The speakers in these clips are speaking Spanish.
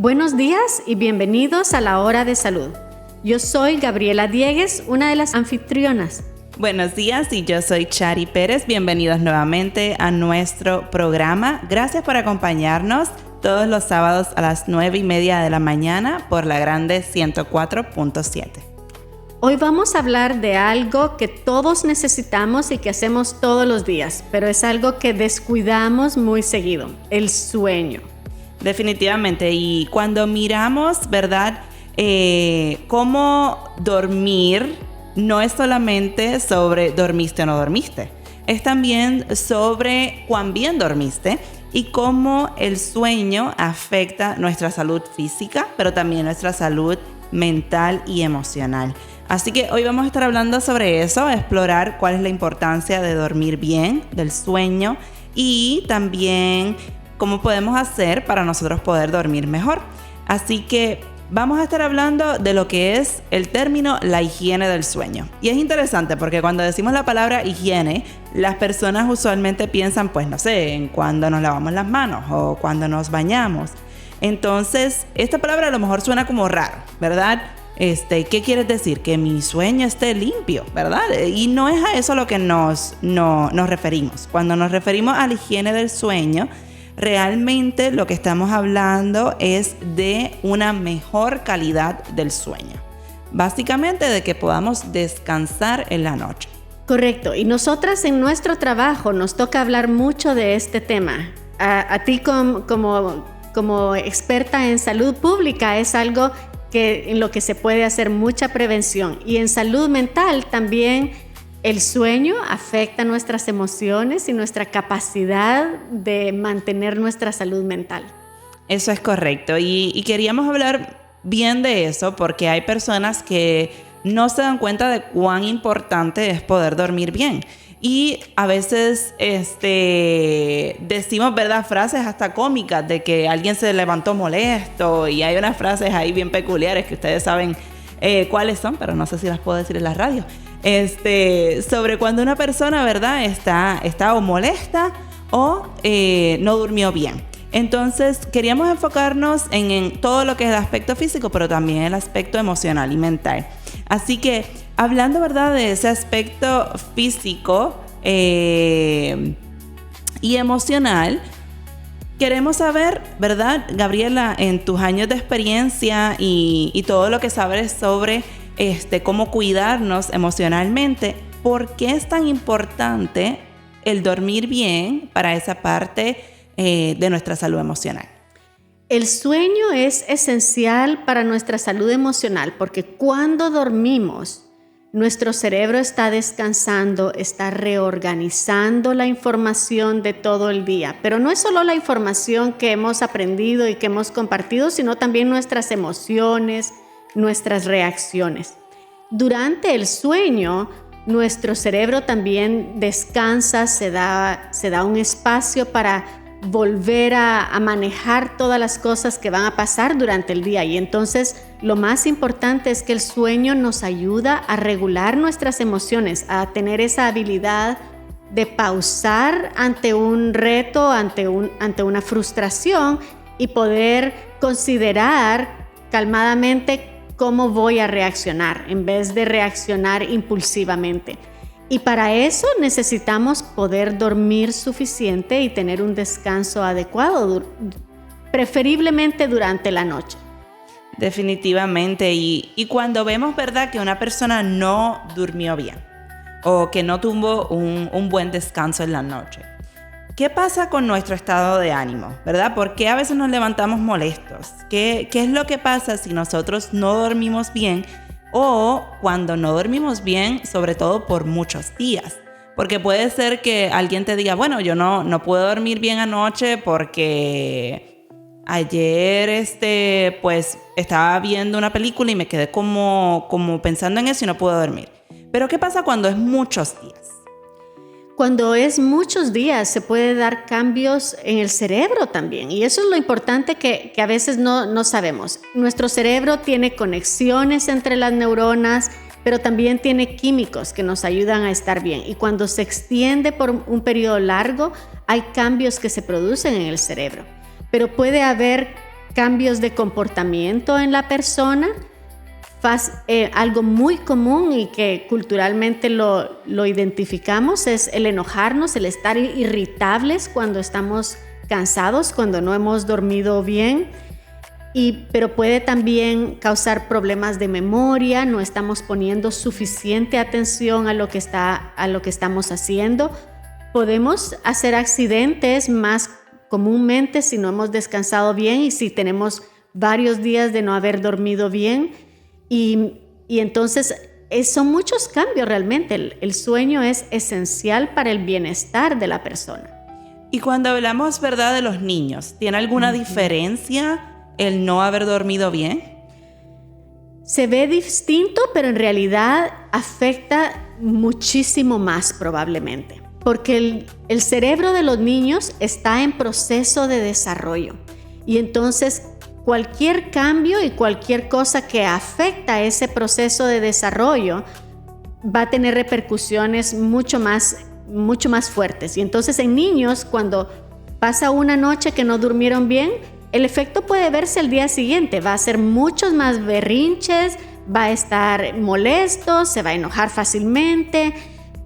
Buenos días y bienvenidos a la Hora de Salud. Yo soy Gabriela Diegues, una de las anfitrionas. Buenos días y yo soy Chari Pérez. Bienvenidos nuevamente a nuestro programa. Gracias por acompañarnos todos los sábados a las 9:30 de la mañana por la Grande 104.7. Hoy vamos a hablar de algo que todos necesitamos y que hacemos todos los días, pero es algo que descuidamos muy seguido, el sueño. Definitivamente, y cuando miramos, ¿verdad? Cómo dormir no es solamente sobre dormiste o no dormiste, es también sobre cuán bien dormiste y cómo el sueño afecta nuestra salud física, pero también nuestra salud mental y emocional. Así que hoy vamos a estar hablando sobre eso, explorar cuál es la importancia de dormir bien, del sueño y también cómo podemos hacer para nosotros poder dormir mejor. Así que vamos a estar hablando de lo que es el término la higiene del sueño. Y es interesante porque cuando decimos la palabra higiene, las personas usualmente piensan, pues no sé, en cuando nos lavamos las manos o cuando nos bañamos. Entonces, esta palabra a lo mejor suena como raro, ¿verdad? ¿Qué quieres decir? Que mi sueño esté limpio, ¿verdad? Y no es a eso a lo que nos referimos. Cuando nos referimos a la higiene del sueño, realmente lo que estamos hablando es de una mejor calidad del sueño. Básicamente de que podamos descansar en la noche. Correcto. Y nosotras en nuestro trabajo nos toca hablar mucho de este tema. A ti como experta en salud pública es algo en lo que se puede hacer mucha prevención. Y en salud mental también el sueño afecta nuestras emociones y nuestra capacidad de mantener nuestra salud mental. Eso es correcto. Y queríamos hablar bien de eso porque hay personas que no se dan cuenta de cuán importante es poder dormir bien. Y a veces decimos, ¿verdad?, frases hasta cómicas de que alguien se levantó molesto, y hay unas frases ahí bien peculiares que ustedes saben cuáles son, pero no sé si las puedo decir en la radio. Sobre cuando una persona, ¿verdad?, está o molesta o no durmió bien. Entonces queríamos enfocarnos en todo lo que es el aspecto físico, pero también el aspecto emocional y mental. Así que hablando, ¿verdad?, de ese aspecto físico y emocional, queremos saber, ¿verdad, Gabriela, en tus años de experiencia y todo lo que sabes sobre cómo cuidarnos emocionalmente, ¿por qué es tan importante el dormir bien para esa parte de nuestra salud emocional? El sueño es esencial para nuestra salud emocional porque cuando dormimos, nuestro cerebro está descansando, está reorganizando la información de todo el día. Pero no es solo la información que hemos aprendido y que hemos compartido, sino también nuestras emociones, nuestras reacciones. Durante el sueño, nuestro cerebro también descansa, se da un espacio para volver a manejar todas las cosas que van a pasar durante el día. Y entonces lo más importante es que el sueño nos ayuda a regular nuestras emociones, a tener esa habilidad de pausar ante un reto, ante una frustración y poder considerar calmadamente cómo voy a reaccionar en vez de reaccionar impulsivamente. Y para eso necesitamos poder dormir suficiente y tener un descanso adecuado, preferiblemente durante la noche. Definitivamente. Y cuando vemos, ¿verdad?, que una persona no durmió bien o que no tuvo un buen descanso en la noche, ¿qué pasa con nuestro estado de ánimo, verdad? ¿Por qué a veces nos levantamos molestos? ¿Qué es lo que pasa si nosotros no dormimos bien? O cuando no dormimos bien, sobre todo por muchos días. Porque puede ser que alguien te diga, bueno, yo no puedo dormir bien anoche porque ayer pues estaba viendo una película y me quedé como pensando en eso y no puedo dormir. Pero ¿qué pasa cuando es muchos días? Cuando es muchos días se puede dar cambios en el cerebro también, y eso es lo importante que a veces no sabemos. Nuestro cerebro tiene conexiones entre las neuronas, pero también tiene químicos que nos ayudan a estar bien, y cuando se extiende por un periodo largo hay cambios que se producen en el cerebro. Pero puede haber cambios de comportamiento en la persona. Algo muy común y que culturalmente lo identificamos es el enojarnos, el estar irritables cuando estamos cansados, cuando no hemos dormido bien. Pero puede también causar problemas de memoria, no estamos poniendo suficiente atención a lo que estamos haciendo. Podemos hacer accidentes más comúnmente si no hemos descansado bien y si tenemos varios días de no haber dormido bien. Y entonces son muchos cambios realmente. El sueño es esencial para el bienestar de la persona. Y cuando hablamos, ¿verdad?, de los niños, ¿tiene alguna diferencia el no haber dormido bien? Se ve distinto, pero en realidad afecta muchísimo más probablemente, porque el cerebro de los niños está en proceso de desarrollo y entonces cualquier cambio y cualquier cosa que afecta ese proceso de desarrollo va a tener repercusiones mucho más fuertes. Y entonces en niños, cuando pasa una noche que no durmieron bien, el efecto puede verse el día siguiente. Va a hacer muchos más berrinches, va a estar molesto, se va a enojar fácilmente,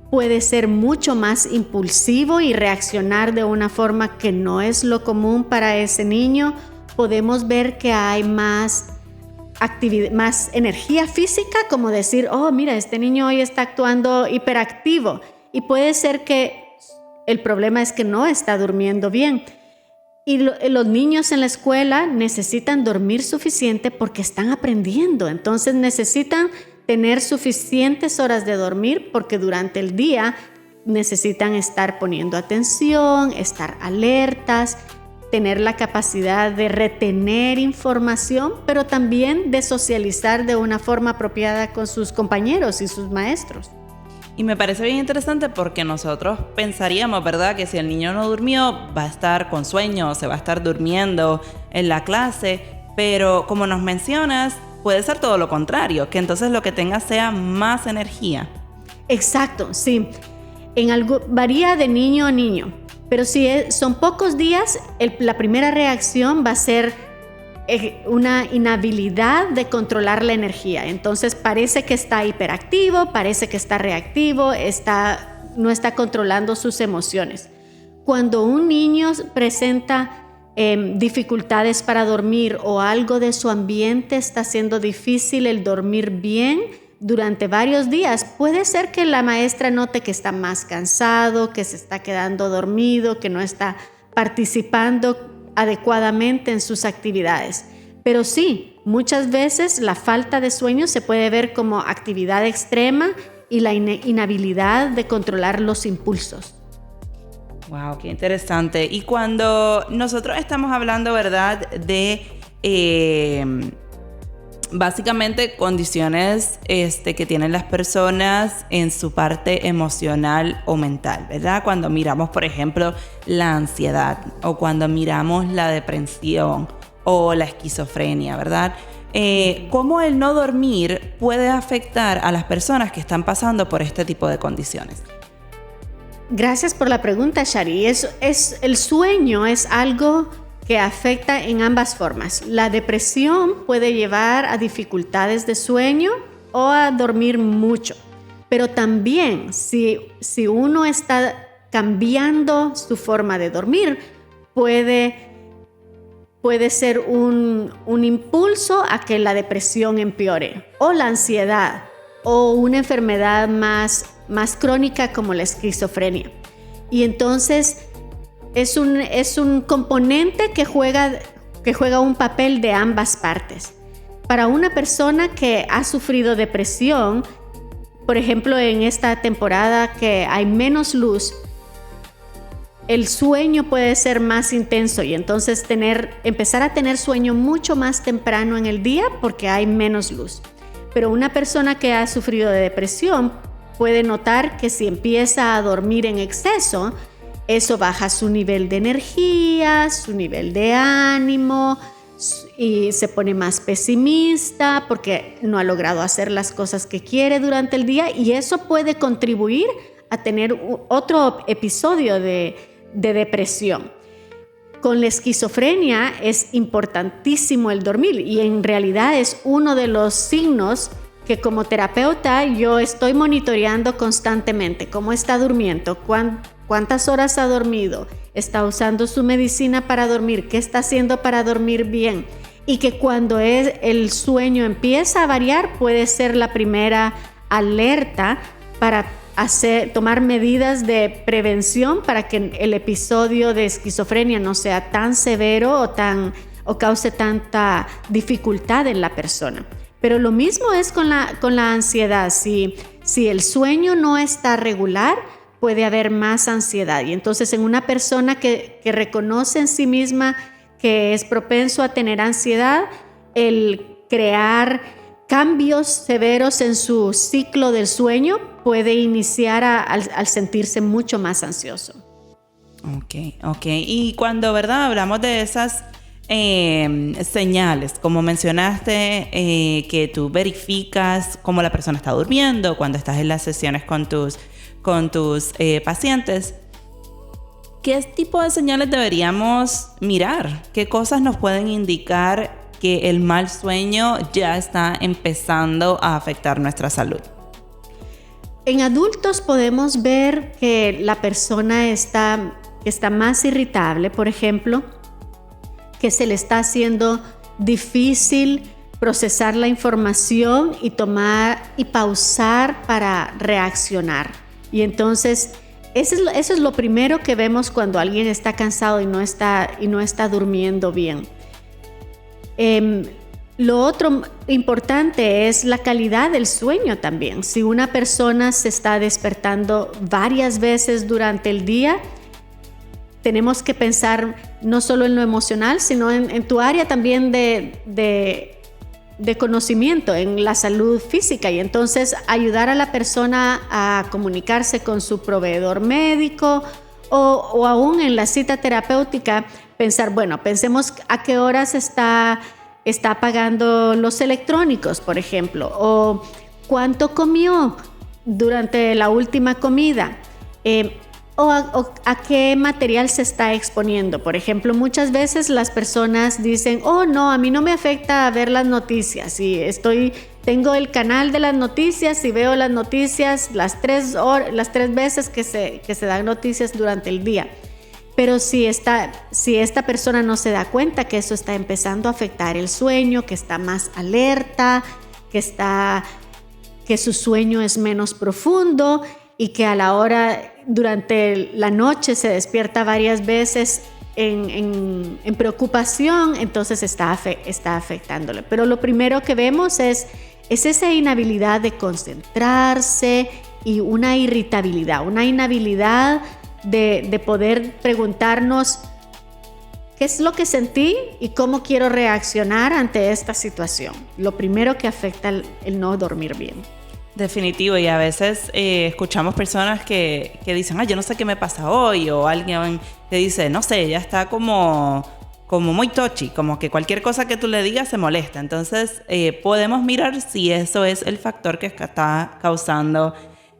puede ser mucho más impulsivo y reaccionar de una forma que no es lo común para ese niño. Podemos ver que hay más energía física, como decir, oh, mira, este niño hoy está actuando hiperactivo. Y puede ser que el problema es que no está durmiendo bien. Y los niños en la escuela necesitan dormir suficiente porque están aprendiendo. Entonces necesitan tener suficientes horas de dormir porque durante el día necesitan estar poniendo atención, estar alertas, tener la capacidad de retener información, pero también de socializar de una forma apropiada con sus compañeros y sus maestros. Y me parece bien interesante porque nosotros pensaríamos, ¿verdad?, que si el niño no durmió, va a estar con sueño, se va a estar durmiendo en la clase, pero como nos mencionas, puede ser todo lo contrario, que entonces lo que tenga sea más energía. Exacto, sí. Varía de niño a niño, pero si son pocos días, la primera reacción va a ser una inhabilidad de controlar la energía. Entonces parece que está hiperactivo, parece que está reactivo, no está controlando sus emociones. Cuando un niño presenta dificultades para dormir o algo de su ambiente está haciendo difícil el dormir bien durante varios días, puede ser que la maestra note que está más cansado, que se está quedando dormido, que no está participando adecuadamente en sus actividades. Pero sí, muchas veces la falta de sueño se puede ver como actividad extrema y la inhabilidad de controlar los impulsos. Wow, qué interesante. Y cuando nosotros estamos hablando, ¿verdad?, de básicamente condiciones que tienen las personas en su parte emocional o mental, ¿verdad? Cuando miramos, por ejemplo, la ansiedad o cuando miramos la depresión o la esquizofrenia, ¿verdad? ¿Cómo el no dormir puede afectar a las personas que están pasando por este tipo de condiciones? Gracias por la pregunta, Shari. El sueño es algo que afecta en ambas formas. La depresión puede llevar a dificultades de sueño o a dormir mucho, pero también si uno está cambiando su forma de dormir, puede ser un impulso a que la depresión empeore, o la ansiedad, o una enfermedad más crónica como la esquizofrenia. Y entonces es un componente que juega un papel de ambas partes. Para una persona que ha sufrido depresión, por ejemplo, en esta temporada que hay menos luz, el sueño puede ser más intenso y entonces empezar a tener sueño mucho más temprano en el día porque hay menos luz. Pero una persona que ha sufrido de depresión puede notar que si empieza a dormir en exceso, eso baja su nivel de energía, su nivel de ánimo y se pone más pesimista porque no ha logrado hacer las cosas que quiere durante el día y eso puede contribuir a tener otro episodio de depresión. con la esquizofrenia es importantísimo el dormir y en realidad es uno de los signos que como terapeuta yo estoy monitoreando constantemente. ¿Cómo está durmiendo? ¿Cuántas horas ha dormido? ¿Está usando su medicina para dormir? ¿Qué está haciendo para dormir bien? Y que cuando el sueño empieza a variar puede ser la primera alerta para tomar medidas de prevención para que el episodio de esquizofrenia no sea tan severo o cause tanta dificultad en la persona. Pero lo mismo es con la ansiedad. Si el sueño no está regular, puede haber más ansiedad. Y entonces en una persona que reconoce en sí misma que es propenso a tener ansiedad, el crear cambios severos en su ciclo del sueño puede iniciar al sentirse mucho más ansioso. Ok. Y cuando, ¿verdad? Hablamos de esas señales, como mencionaste, que tú verificas cómo la persona está durmiendo cuando estás en las sesiones con tus pacientes, ¿qué tipo de señales deberíamos mirar? ¿Qué cosas nos pueden indicar que el mal sueño ya está empezando a afectar nuestra salud? En adultos podemos ver que la persona está más irritable, por ejemplo, que se le está haciendo difícil procesar la información y pausar para reaccionar. Y entonces eso es lo primero que vemos cuando alguien está cansado y no está durmiendo bien. Lo otro importante es la calidad del sueño también. Si una persona se está despertando varias veces durante el día, tenemos que pensar no solo en lo emocional, sino en tu área también de conocimiento, en la salud física. Y entonces ayudar a la persona a comunicarse con su proveedor médico o aún en la cita terapéutica, pensemos a qué horas está apagando los electrónicos, por ejemplo, o cuánto comió durante la última comida, o a qué material se está exponiendo. Por ejemplo, muchas veces las personas dicen, no, a mí no me afecta ver las noticias, y tengo el canal de las noticias y veo las noticias las 3 veces que se dan noticias durante el día. Pero si esta persona no se da cuenta que eso está empezando a afectar el sueño, que está más alerta, que su sueño es menos profundo y que durante la noche se despierta varias veces en preocupación, entonces está afectándole. Pero lo primero que vemos es esa inhabilidad de concentrarse y una irritabilidad, una inhabilidad de poder preguntarnos qué es lo que sentí y cómo quiero reaccionar ante esta situación. Lo primero que afecta el no dormir bien. Definitivo, y a veces escuchamos personas que dicen, yo no sé qué me pasa hoy, o alguien que dice, no sé, ya está como muy touchy, como que cualquier cosa que tú le digas se molesta. Entonces podemos mirar si eso es el factor que está causando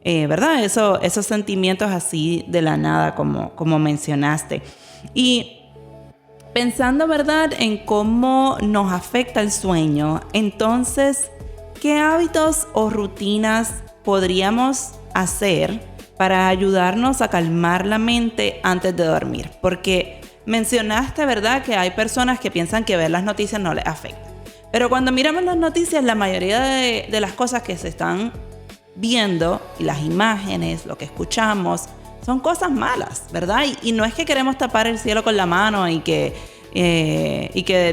¿verdad? Esos sentimientos así de la nada, como mencionaste. Y pensando, ¿verdad?, en cómo nos afecta el sueño, entonces, ¿qué hábitos o rutinas podríamos hacer para ayudarnos a calmar la mente antes de dormir? Porque mencionaste, ¿verdad?, que hay personas que piensan que ver las noticias no les afecta. Pero cuando miramos las noticias, la mayoría de las cosas que se están viendo y las imágenes, lo que escuchamos, son cosas malas, ¿verdad? Y no es que queremos tapar el cielo con la mano y que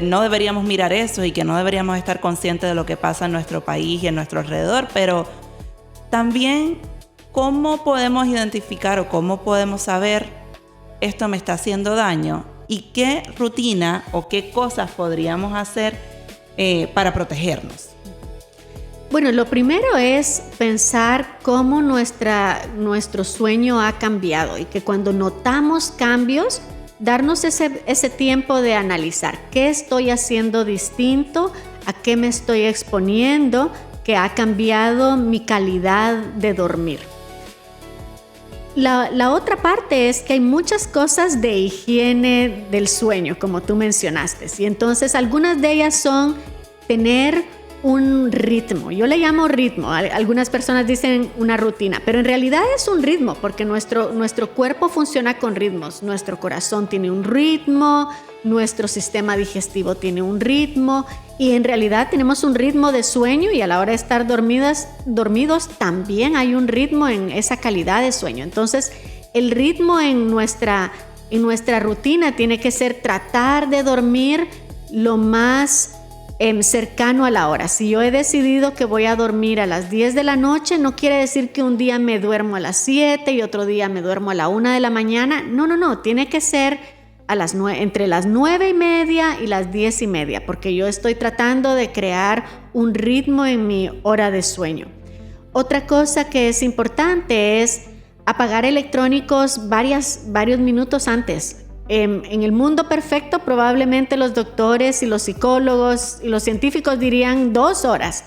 no deberíamos mirar eso y que no deberíamos estar conscientes de lo que pasa en nuestro país y en nuestro alrededor, pero también cómo podemos identificar o cómo podemos saber esto me está haciendo daño y qué rutina o qué cosas podríamos hacer para protegernos. Bueno, lo primero es pensar cómo nuestro sueño ha cambiado y que cuando notamos cambios, darnos ese tiempo de analizar qué estoy haciendo distinto, a qué me estoy exponiendo, que ha cambiado mi calidad de dormir. La otra parte es que hay muchas cosas de higiene del sueño, como tú mencionaste. Y entonces algunas de ellas son tener un ritmo. Yo le llamo ritmo. Algunas personas dicen una rutina, pero en realidad es un ritmo porque nuestro cuerpo funciona con ritmos. Nuestro corazón tiene un ritmo, nuestro sistema digestivo tiene un ritmo y en realidad tenemos un ritmo de sueño y a la hora de estar dormidos también hay un ritmo en esa calidad de sueño. Entonces, el ritmo en nuestra rutina tiene que ser tratar de dormir lo más cercano a la hora. Si yo he decidido que voy a dormir a las 10 de la noche, no quiere decir que un día me duermo a las 7 y otro día me duermo a la 1 de la mañana. No, tiene que ser entre las 9:30 y las 10:30, porque yo estoy tratando de crear un ritmo en mi hora de sueño. Otra cosa que es importante es apagar electrónicos varios minutos antes. En el mundo perfecto, probablemente los doctores y los psicólogos y los científicos dirían 2 horas.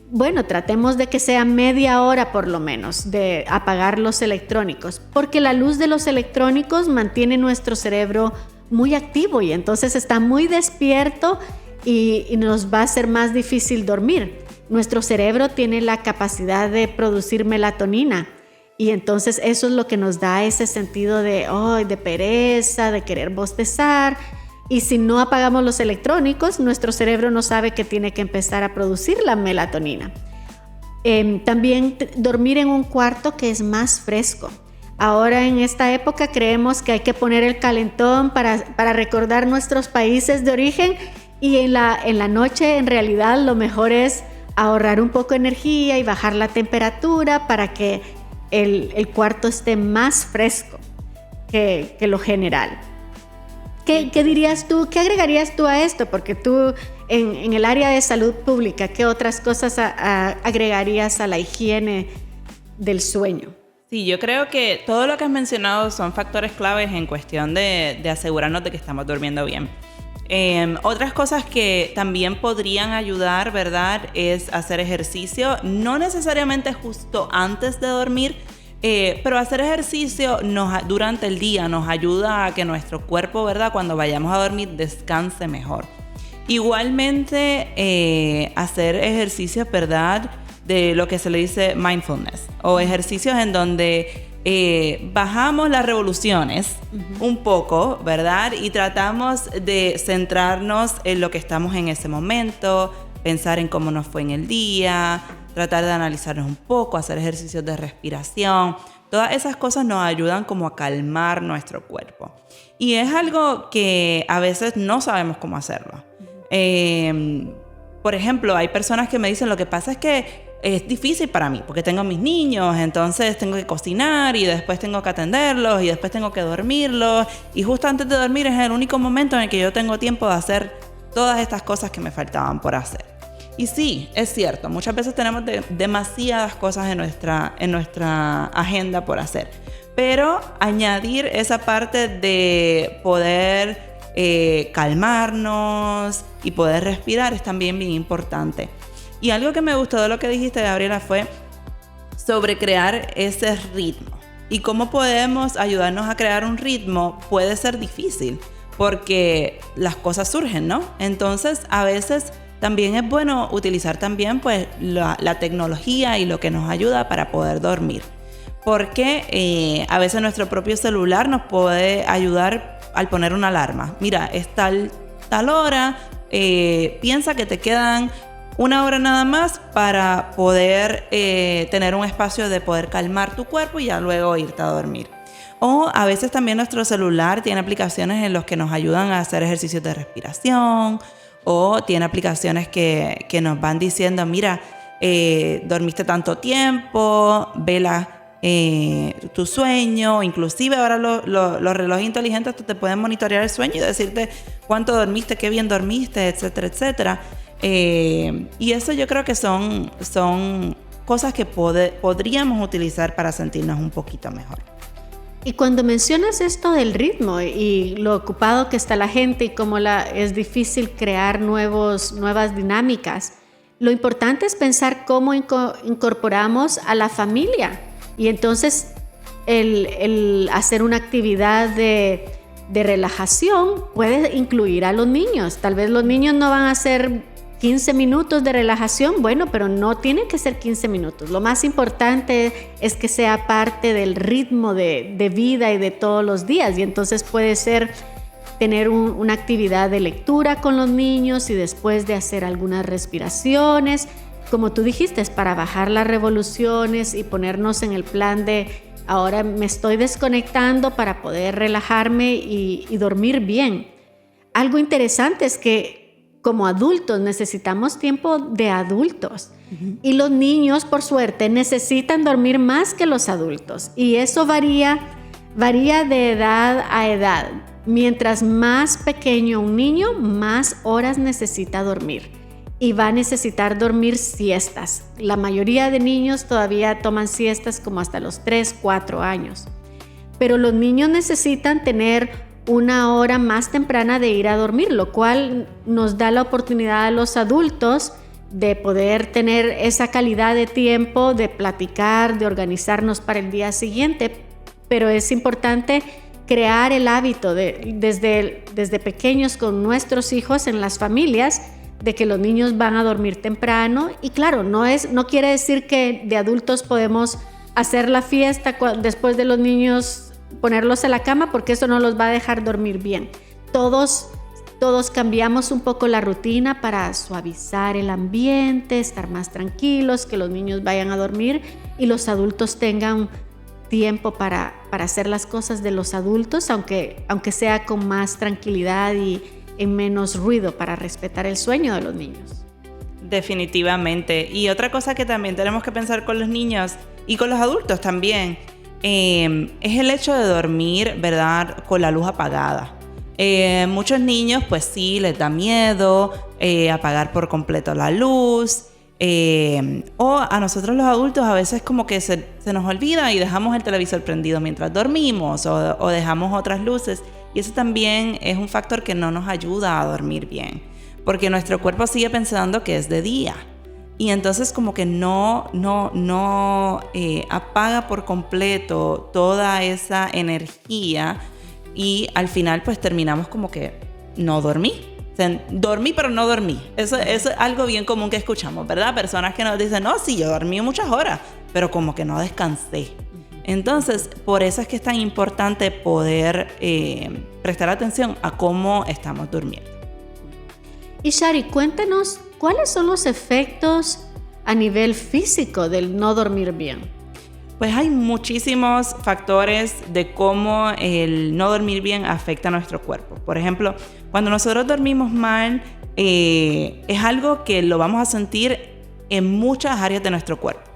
Bueno, tratemos de que sea media hora por lo menos de apagar los electrónicos, porque la luz de los electrónicos mantiene nuestro cerebro muy activo y entonces está muy despierto y nos va a ser más difícil dormir. Nuestro cerebro tiene la capacidad de producir melatonina. Y entonces eso es lo que nos da ese sentido de pereza, de querer bostezar. Y si no apagamos los electrónicos, nuestro cerebro no sabe que tiene que empezar a producir la melatonina. También dormir en un cuarto que es más fresco. Ahora en esta época creemos que hay que poner el calentón para recordar nuestros países de origen y en la noche en realidad lo mejor es ahorrar un poco de energía y bajar la temperatura para que el cuarto esté más fresco que lo general. ¿Qué dirías tú? ¿Qué agregarías tú a esto? Porque tú en el área de salud pública, ¿qué otras cosas agregarías a la higiene del sueño? Sí, yo creo que todo lo que has mencionado son factores claves en cuestión de asegurarnos de que estamos durmiendo bien. Otras cosas que también podrían ayudar, ¿verdad?, es hacer ejercicio, no necesariamente justo antes de dormir, pero hacer ejercicio durante el día nos ayuda a que nuestro cuerpo, ¿verdad?, cuando vayamos a dormir descanse mejor. Igualmente, hacer ejercicios, ¿verdad?, de lo que se le dice mindfulness o ejercicios en donde bajamos las revoluciones un poco, ¿verdad? Y tratamos de centrarnos en lo que estamos en ese momento, pensar en cómo nos fue en el día, tratar de analizarnos un poco, hacer ejercicios de respiración. Todas esas cosas nos ayudan como a calmar nuestro cuerpo. Y es algo que a veces no sabemos cómo hacerlo. Por ejemplo, hay personas que me dicen, lo que pasa es que es difícil para mí porque tengo mis niños, entonces tengo que cocinar y después tengo que atenderlos y después tengo que dormirlos y justo antes de dormir es el único momento en el que yo tengo tiempo de hacer todas estas cosas que me faltaban por hacer. Y sí, es cierto, muchas veces tenemos demasiadas cosas en nuestra agenda por hacer, pero añadir esa parte de poder calmarnos y poder respirar es también bien importante. Y algo que me gustó de lo que dijiste, Gabriela, fue sobre crear ese ritmo. Y cómo podemos ayudarnos a crear un ritmo puede ser difícil, porque las cosas surgen, ¿no? Entonces, a veces también es bueno utilizar también pues, la tecnología y lo que nos ayuda para poder dormir. Porque a veces nuestro propio celular nos puede ayudar al poner una alarma. Mira, es tal hora, piensa que te quedan 1 hora nada más para poder tener un espacio de poder calmar tu cuerpo y ya luego irte a dormir. O a veces también nuestro celular tiene aplicaciones en las que nos ayudan a hacer ejercicios de respiración o tiene aplicaciones que nos van diciendo, mira, dormiste tanto tiempo, vela tu sueño, inclusive ahora los relojes inteligentes te pueden monitorear el sueño y decirte cuánto dormiste, qué bien dormiste, etcétera, etcétera. Y eso yo creo que son cosas que podríamos utilizar para sentirnos un poquito mejor. Y cuando mencionas esto del ritmo y lo ocupado que está la gente y cómo es difícil crear nuevas dinámicas, lo importante es pensar cómo incorporamos a la familia. Y entonces el hacer una actividad de relajación puede incluir a los niños. Tal vez los niños no van a hacer 15 minutos de relajación, bueno, pero no tienen que ser 15 minutos. Lo más importante es que sea parte del ritmo de vida y de todos los días. Y entonces puede ser tener una actividad de lectura con los niños y después de hacer algunas respiraciones. Como tú dijiste, es para bajar las revoluciones y ponernos en el plan de ahora me estoy desconectando para poder relajarme y dormir bien. Algo interesante es que como adultos necesitamos tiempo de adultos. Y los niños, por suerte, necesitan dormir más que los adultos. Y eso varía de edad a edad. Mientras más pequeño un niño, más horas necesita dormir. Y va a necesitar dormir siestas. La mayoría de niños todavía toman siestas como hasta los 3, 4 años. Pero los niños necesitan tener una hora más temprana de ir a dormir, lo cual nos da la oportunidad a los adultos de poder tener esa calidad de tiempo, de platicar, de organizarnos para el día siguiente. Pero es importante crear el hábito desde pequeños con nuestros hijos en las familias de que los niños van a dormir temprano. Y claro, no quiere decir que de adultos podemos hacer la fiesta después de los niños ponerlos en la cama, porque eso no los va a dejar dormir bien. Todos cambiamos un poco la rutina para suavizar el ambiente, estar más tranquilos, que los niños vayan a dormir y los adultos tengan tiempo para hacer las cosas de los adultos, aunque sea con más tranquilidad y en menos ruido, para respetar el sueño de los niños. Definitivamente. Y otra cosa que también tenemos que pensar con los niños y con los adultos también, es el hecho de dormir, ¿verdad?, con la luz apagada. Muchos niños, pues sí, les da miedo apagar por completo la luz. O a nosotros los adultos a veces como que se nos olvida y dejamos el televisor prendido mientras dormimos o dejamos otras luces. Y eso también es un factor que no nos ayuda a dormir bien, porque nuestro cuerpo sigue pensando que es de día. Y entonces como que no apaga por completo toda esa energía y al final pues terminamos como que no dormí. O sea, dormí pero no dormí. Eso es algo bien común que escuchamos, ¿verdad? Personas que nos dicen, no, sí, yo dormí muchas horas, pero como que no descansé. Entonces, por eso es que es tan importante poder prestar atención a cómo estamos durmiendo. Y Shari, cuéntanos, ¿cuáles son los efectos a nivel físico del no dormir bien? Pues hay muchísimos factores de cómo el no dormir bien afecta a nuestro cuerpo. Por ejemplo, cuando nosotros dormimos mal, es algo que lo vamos a sentir en muchas áreas de nuestro cuerpo.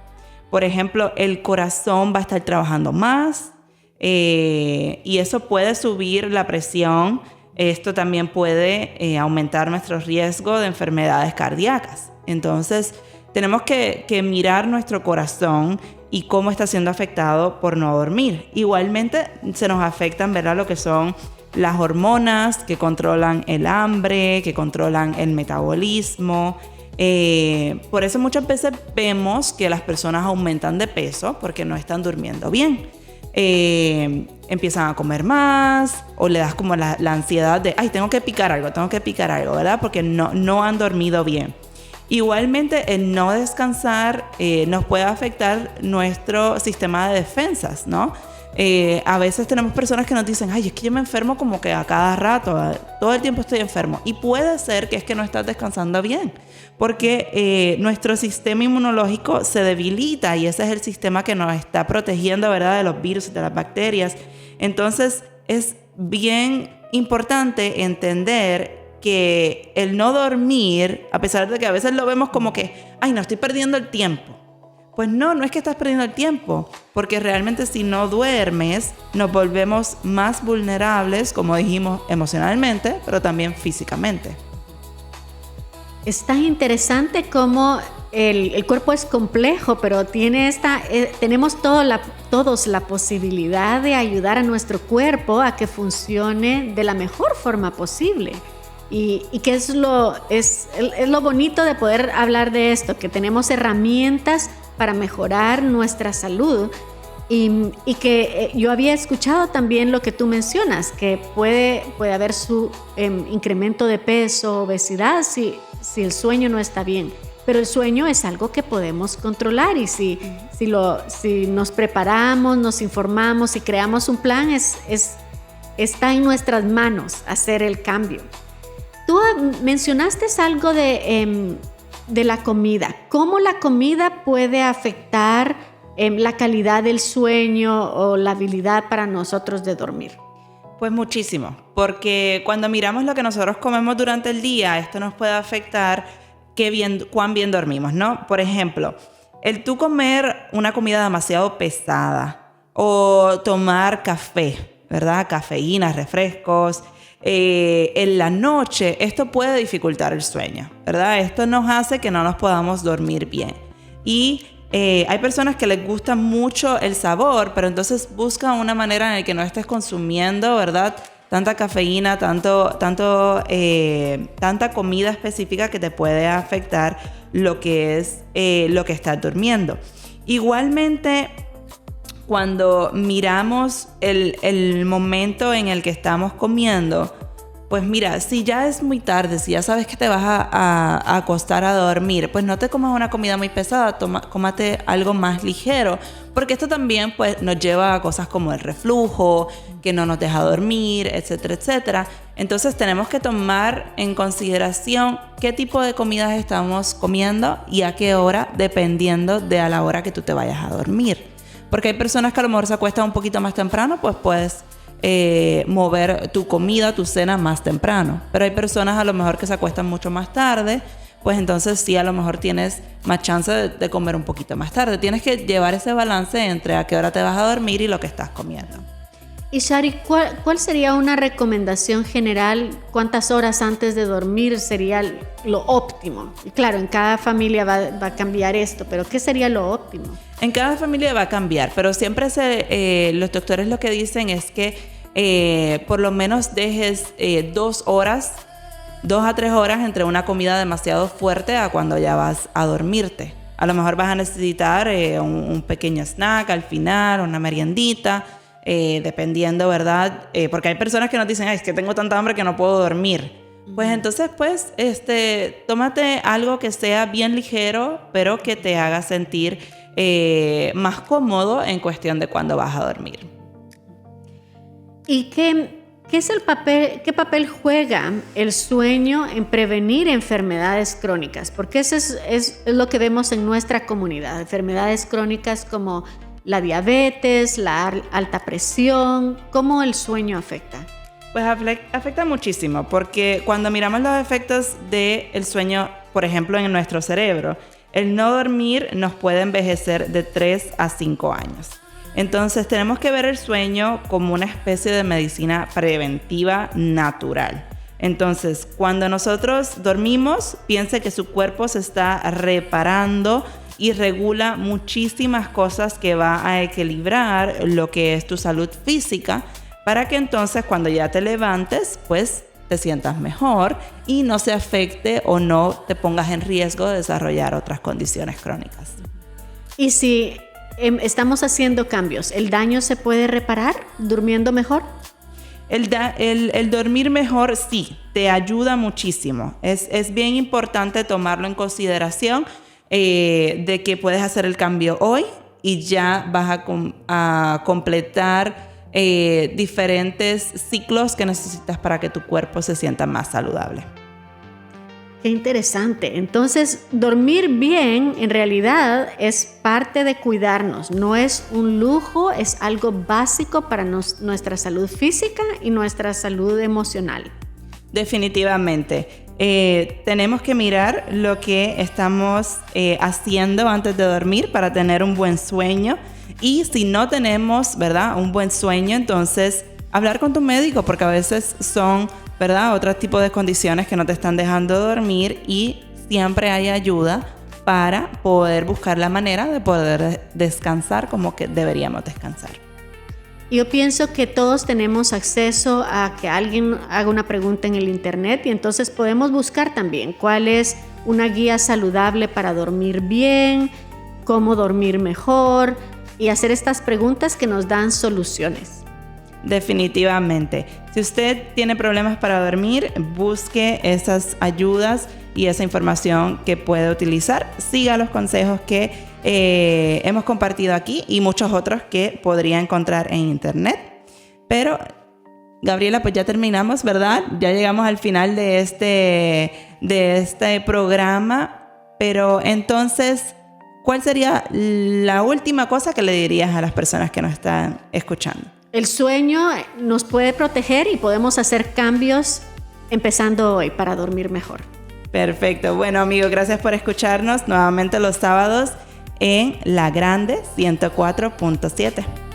Por ejemplo, el corazón va a estar trabajando más y eso puede subir la presión. Esto también puede aumentar nuestro riesgo de enfermedades cardíacas. Entonces, tenemos que mirar nuestro corazón y cómo está siendo afectado por no dormir. Igualmente, se nos afectan, ¿verdad?, lo que son las hormonas que controlan el hambre, que controlan el metabolismo. Por eso muchas veces vemos que las personas aumentan de peso porque no están durmiendo bien. Empiezan a comer más o le das como la ansiedad de, ay, tengo que picar algo, ¿verdad? Porque no han dormido bien. Igualmente, el no descansar nos puede afectar nuestro sistema de defensas, ¿no? A veces tenemos personas que nos dicen, ay, es que yo me enfermo como que a cada rato, todo el tiempo estoy enfermo. Y puede ser que es que no estás descansando bien, porque nuestro sistema inmunológico se debilita y ese es el sistema que nos está protegiendo, ¿verdad?, de los virus y de las bacterias. Entonces, es bien importante entender que el no dormir, a pesar de que a veces lo vemos como que, ay, no, estoy perdiendo el tiempo. Pues no es que estás perdiendo el tiempo, porque realmente si no duermes, nos volvemos más vulnerables, como dijimos, emocionalmente, pero también físicamente. Es tan interesante cómo el cuerpo es complejo, pero tenemos todos la posibilidad de ayudar a nuestro cuerpo a que funcione de la mejor forma posible. Y que es lo bonito de poder hablar de esto, que tenemos herramientas para mejorar nuestra salud. Y que yo había escuchado también lo que tú mencionas, que puede haber su incremento de peso, obesidad, si el sueño no está bien. Pero el sueño es algo que podemos controlar y si nos preparamos, nos informamos y creamos un plan, está en nuestras manos hacer el cambio. Tú mencionaste algo de la comida. ¿Cómo la comida puede afectar la calidad del sueño o la habilidad para nosotros de dormir? Pues muchísimo, porque cuando miramos lo que nosotros comemos durante el día, esto nos puede afectar cuán bien dormimos, ¿no? Por ejemplo, el tú comer una comida demasiado pesada o tomar café, ¿verdad? Cafeína, refrescos, en la noche, esto puede dificultar el sueño, ¿verdad? Esto nos hace que no nos podamos dormir bien. Y hay personas que les gusta mucho el sabor, pero entonces buscan una manera en la que no estés consumiendo, ¿verdad? Tanta cafeína, tanta comida específica que te puede afectar lo que estás durmiendo. Igualmente, cuando miramos el momento en el que estamos comiendo, pues mira, si ya es muy tarde, si ya sabes que te vas a acostar a dormir, pues no te comas una comida muy pesada, cómate algo más ligero, porque esto también pues nos lleva a cosas como el reflujo, que no nos deja dormir, etcétera, etcétera. Entonces tenemos que tomar en consideración qué tipo de comidas estamos comiendo y a qué hora, dependiendo de a la hora que tú te vayas a dormir. Porque hay personas que a lo mejor se acuestan un poquito más temprano, pues puedes mover tu comida, tu cena más temprano. Pero hay personas a lo mejor que se acuestan mucho más tarde, pues entonces sí, a lo mejor tienes más chance de comer un poquito más tarde. Tienes que llevar ese balance entre a qué hora te vas a dormir y lo que estás comiendo. Y Shari, ¿cuál sería una recomendación general? ¿Cuántas horas antes de dormir sería lo óptimo? Y claro, en cada familia va a cambiar esto, pero ¿qué sería lo óptimo? En cada familia va a cambiar, pero siempre los doctores lo que dicen es que por lo menos dejes 2 a 3 horas entre una comida demasiado fuerte a cuando ya vas a dormirte. A lo mejor vas a necesitar un pequeño snack al final, una meriendita, dependiendo, ¿verdad? Porque hay personas que nos dicen, es que tengo tanta hambre que no puedo dormir. Pues entonces, pues, tómate algo que sea bien ligero, pero que te haga sentir más cómodo en cuestión de cuándo vas a dormir. ¿Y qué papel juega el sueño en prevenir enfermedades crónicas? Porque eso es lo que vemos en nuestra comunidad, enfermedades crónicas como la diabetes, la alta presión. ¿Cómo el sueño afecta? Pues afecta muchísimo, porque cuando miramos los efectos del sueño, por ejemplo, en nuestro cerebro, el no dormir nos puede envejecer de 3 a 5 años. Entonces tenemos que ver el sueño como una especie de medicina preventiva natural. Entonces, cuando nosotros dormimos, piense que su cuerpo se está reparando y regula muchísimas cosas que va a equilibrar lo que es tu salud física, para que entonces cuando ya te levantes, pues te sientas mejor y no se afecte o no te pongas en riesgo de desarrollar otras condiciones crónicas. Y si estamos haciendo cambios, ¿el daño se puede reparar durmiendo mejor? El dormir mejor sí, te ayuda muchísimo. Es bien importante tomarlo en consideración, de que puedes hacer el cambio hoy y ya vas a completar diferentes ciclos que necesitas para que tu cuerpo se sienta más saludable. Qué interesante. Entonces, dormir bien en realidad es parte de cuidarnos. No es un lujo, es algo básico para nuestra salud física y nuestra salud emocional. Definitivamente. Tenemos que mirar lo que estamos haciendo antes de dormir para tener un buen sueño. Y si no tenemos, ¿verdad?, un buen sueño, entonces hablar con tu médico, porque a veces son, ¿verdad?, otro tipo de condiciones que no te están dejando dormir, y siempre hay ayuda para poder buscar la manera de poder descansar como que deberíamos descansar. Yo pienso que todos tenemos acceso a que alguien haga una pregunta en el internet, y entonces podemos buscar también cuál es una guía saludable para dormir bien, cómo dormir mejor. y hacer estas preguntas que nos dan soluciones. Definitivamente. Si usted tiene problemas para dormir, busque esas ayudas y esa información que puede utilizar. Siga los consejos que hemos compartido aquí y muchos otros que podría encontrar en internet. Pero, Gabriela, pues ya terminamos, ¿verdad? Ya llegamos al final de este programa. Pero entonces, ¿cuál sería la última cosa que le dirías a las personas que nos están escuchando? El sueño nos puede proteger y podemos hacer cambios empezando hoy para dormir mejor. Perfecto. Bueno, amigos, gracias por escucharnos nuevamente los sábados en La Grande 104.7.